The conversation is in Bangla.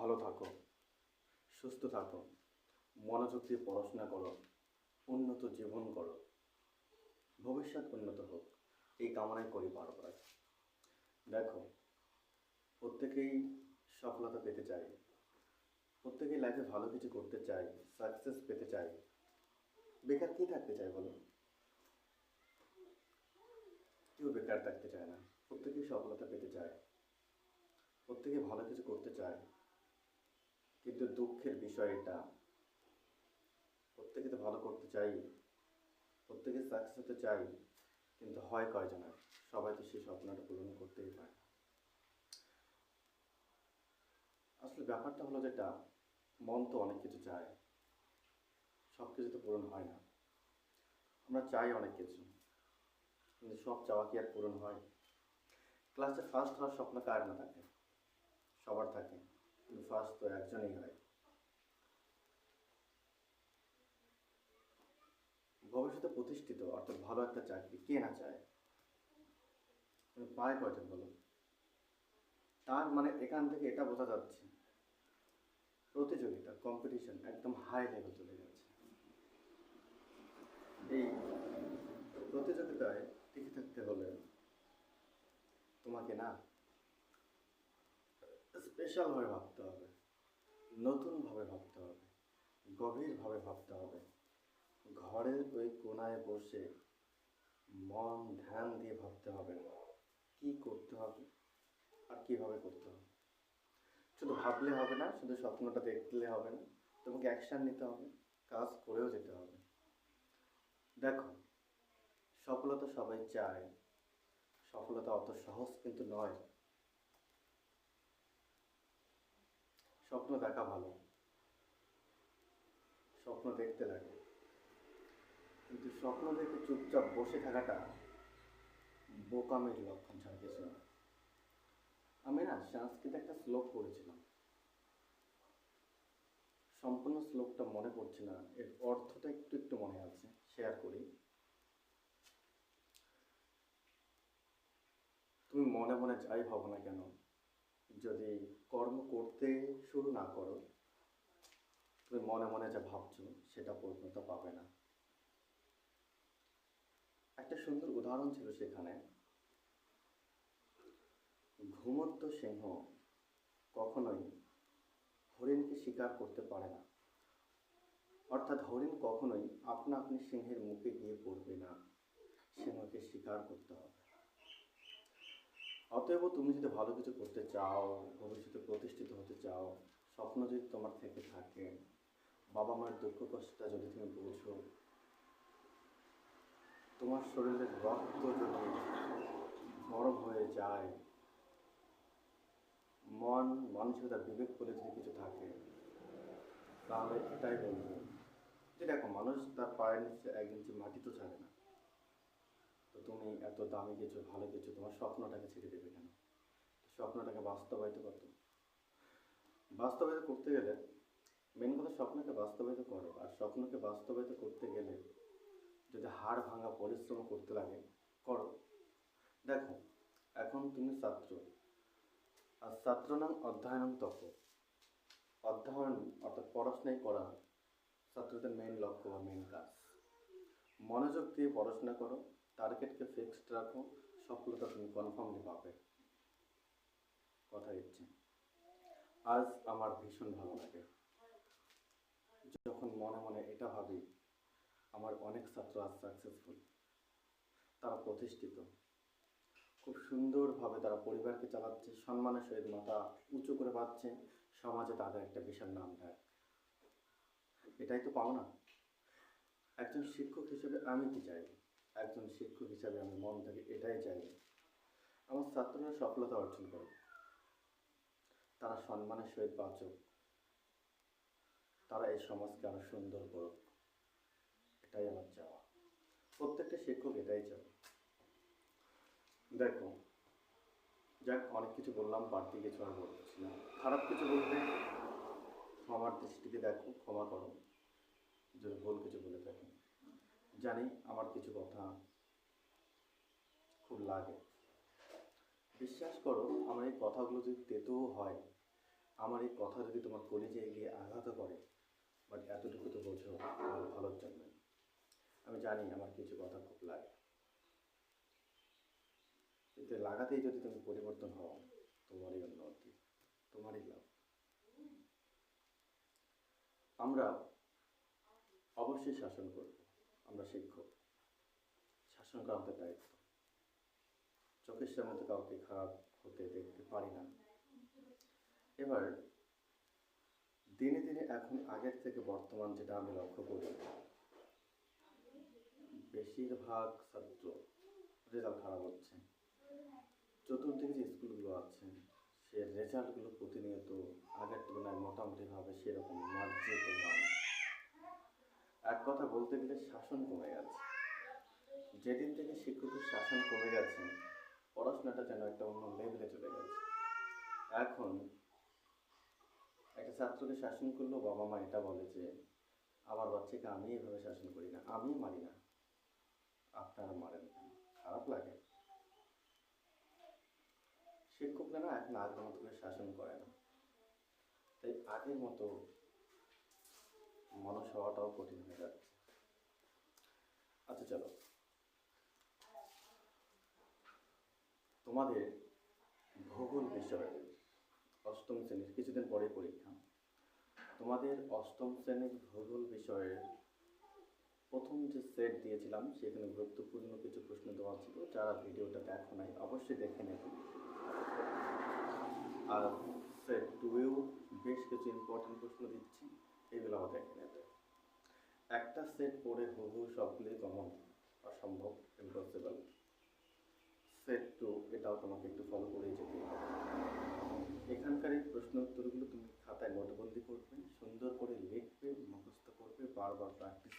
ভালো থাকো, সুস্থ থাকো, মনোযোগ দিয়ে পড়াশোনা করো, উন্নত জীবন করো, ভবিষ্যৎ উন্নত হোক, এই কামনাই করি বারবার। দেখো, প্রত্যেকেই সফলতা পেতে চায়, প্রত্যেকেই লাইফে ভালো কিছু করতে চায়, সাকসেস পেতে চায়। বেকার কে থাকতে চায় বলো? কেউ বেকার থাকতে চায় না। প্রত্যেকেই সফলতা পেতে চায়, প্রত্যেকে ভালো কিছু করতে চায়। কিন্তু দুঃখের বিষয় এটা, প্রত্যেকে তো ভালো করতে চাই, প্রত্যেকে সাকসেস হতে চাই, কিন্তু হয় কয়জনের? সবাই তো সেই স্বপ্নটা পূরণ করতেই পারে। আসলে ব্যাপারটা হলো যেটা, মন তো অনেক কিছু চায়, সব কিছু তো পূরণ হয় না। আমরা চাই অনেক কিছু, কিন্তু সব চাওয়া কি আর পূরণ হয়? ক্লাসে ফার্স্ট হওয়ার স্বপ্ন কার না থাকে? সবার থাকে, কিন্তু ফার্স্ট তো একজনই হয়। ভবিষ্যতে প্রতিষ্ঠিত অর্থাৎ ভালো একটা চাকরি কে না চায়? তুমি পায় কয়জন বলো? তার মানে এখান থেকে এটা বোঝা যাচ্ছে, প্রতিযোগিতা, কম্পিটিশন একদম হাই লেভেল চলে যাচ্ছে। এই প্রতিযোগিতায় টিকে থাকতে হলে তোমাকে না স্পেশালভাবে ভাবতে হবে, নতুনভাবে ভাবতে হবে, গভীরভাবে ভাবতে হবে। ঘরের ওই কোনায় বসে মন ধ্যান দিয়ে ভাবতে হবে কি করতে হবে আর কিভাবে করতে হবে। শুধু ভাবলে হবে না, শুধু স্বপ্নটা দেখলে হবে না, তোমাকে অ্যাকশান নিতে হবে, কাজ করেও যেতে হবে। দেখো, সফলতা সবাই চায়, সফলতা অত সহজ কিন্তু নয়। স্বপ্ন দেখা ভালো, স্বপ্ন দেখতে লাগে, কিন্তু স্বপ্ন দেখে চুপচাপ বসে থাকাটা বোকামির লক্ষণ ছাড়া কিছু না। আমি না সংস্কৃতে একটা শ্লোক পড়েছিলাম, সম্পূর্ণ শ্লোকটা মনে পড়ছে না, এর অর্থটা একটু একটু মনে আছে, শেয়ার করি। তুমি মনে মনে যাই ভাবো না কেন, যদি কর্ম করতে শুরু না করো, তুমি মনে মনে যা ভাবছো সেটা পূর্ণতা পাবে না। একটা সুন্দর উদাহরণ ছিল সেখানে, ঘুমন্ত সিংহ কখনোই হরিণকে শিকার করতে পারে না। অর্থাৎ হরিণ কখনোই আপনা আপনি সিংহের মুখে গিয়ে পড়বে না, সিংহকে শিকার করতে হবে। অতএব তুমি যদি ভালো কিছু করতে চাও, ভবিষ্যতে প্রতিষ্ঠিত হতে চাও, স্বপ্ন যদি তোমার থেকে থাকে, বাবা মার দুঃখ কষ্টটা যদি তুমি বোঝো, তোমার শরীরের রক্ত যদি গরম হয়ে যায়, মন মানসিকতা বিবেক বলে যদি কিছু থাকে, তাহলে এটাই বলবো যে দেখো, মানুষ তার পায়ের নিচে 1 ইঞ্চি মাটি তো ছাড়ে না। তো তুমি এত দামি কিছু, ভালো কিছু, তোমার স্বপ্নটাকে ছেড়ে দেবে কেন? স্বপ্নটাকে বাস্তবায়িত করতে, বাস্তবায়িত করতে গেলে মেন কথা স্বপ্নকে বাস্তবায়িত করো। আর স্বপ্নকে বাস্তবায়িত করতে গেলে যদি হাড় ভাঙা পরিশ্রম করতে লাগে, করো। দেখো, এখন তুমি ছাত্র, আর ছাত্রনাং অধ্যয়নং তপ, অধ্যয়ন অর্থাৎ পড়াশোনাই করা ছাত্রদের মেন লক্ষ্য বা মেন কাজ। মনোযোগ দিয়ে পড়াশোনা করো, টার্গেটকে ফিক্সড রাখো, সফলতা তুমি কনফার্মলি পাবে, কথা দিচ্ছি। আজ আমার ভীষণ ভালো লাগে যখন মনে মনে এটা ভাবি, আমার অনেক ছাত্র আজ সাকসেসফুল, তারা প্রতিষ্ঠিত, খুব সুন্দরভাবে তারা পরিবারকে চালাচ্ছে, সম্মানের সহিত মাথা উঁচু করে পাচ্ছে, সমাজে তাদের একটা বিশাল নাম ডাক। এটাই তো পাও না। একজন শিক্ষক হিসেবে আমি কি চাই? একজন শিক্ষক হিসাবে আমি মন থেকে এটাই চাই, আমার ছাত্ররা সফলতা অর্জন করুক, তারা সম্মানের সহিত বাঁচুক, তারা এই সমাজকে আরো সুন্দর করুক, এটাই আমার চাওয়া। প্রত্যেকটা শিক্ষক এটাই চায়। দেখো, যাক, অনেক কিছু বললাম, বাড়তি কিছু আর বলছি না। খারাপ কিছু বলতে ক্ষমার দৃষ্টিতে দেখো, ক্ষমা করো যদি ভুল কিছু বলে থাকি। জানি আমার কিছু কথা খুব লাগে, বিশ্বাস করো, আমার এই কথাগুলো যদি তেতোও হয়, আমার এই কথা যদি তোমার কলিজে গিয়ে আঘাত করে, বাট এতটুকু তো বোঝো আমার ভালোর জন্য। আমি জানি আমার কিছু কথা খুব লাগে, কিন্তু লাগাতেই যদি তুমি পরিবর্তন হও, তোমারই উন্নতি, তোমারই লাভ। আমরা অবশ্যই শাসন করব, আমরা শিক্ষক, শাসন করা আমাদের দায়িত্ব। চোখের সামনে তো কাউকে খারাপ হতে দেখতে পারি না। এবার দিনে দিনে এখন আগের থেকে বর্তমান যেটা আমি লক্ষ্য করি, বেশিরভাগ ছাত্র রেজাল্ট খারাপ হচ্ছে। চতুর্দিকে যে স্কুলগুলো আছে, সে রেজাল্টগুলো প্রতিনিয়ত আগের তুলনায় মোটামুটিভাবে সেরকম মার্জিত মান। এক কথা বলতে গেলে শাসন কমে গেছে। যেদিন থেকে শিক্ষকের শাসন কমে গেছে, পড়াশোনাটা যেন একটা অন্য লেভেলে চলে গেছে। এখন একটা ছাত্রকে শাসন করলেও বাবা মা এটা বলে যে আমার বাচ্চাকে আমি এভাবে শাসন করি না, আমি মারি না, আপনারা মারেন কেন? খারাপ লাগে। শিক্ষকরা না এখন আগের মতো করে শাসন করে না, তাই আগের মতো মানুষ হওয়াটাও কঠিন হয়ে যাচ্ছে। আচ্ছা চলো, তোমাদের ভূগোল বিষয়ে অষ্টম শ্রেণীর কিছুদিন পরে পরীক্ষা। তোমাদের অষ্টম শ্রেণীর ভূগোল বিষয়ের প্রথম যে সেট দিয়েছিলাম, সেখানে গুরুত্বপূর্ণ কিছু প্রশ্ন দেওয়া ছিল। যারা ভিডিওটা দেখো নাই অবশ্যই দেখে নেবে। আর সেট টুয়েও বেশ কিছু ইম্পর্টেন্ট প্রশ্ন দিচ্ছি, এগুলো দেখে নেবে। একটা সেট পড়ে হুবহু সবগুলোই কমন অসম্ভব, ইম্পসিবল। সেট টু এটাও তোমাকে একটু ফলো করেই যেতে হবে। এখানকার এই প্রশ্ন উত্তরগুলো তুমি খাতায় নোটবন্দি করবে, সুন্দর করে লিখবে, মুখস্থ করবে, বারবার প্র্যাকটিস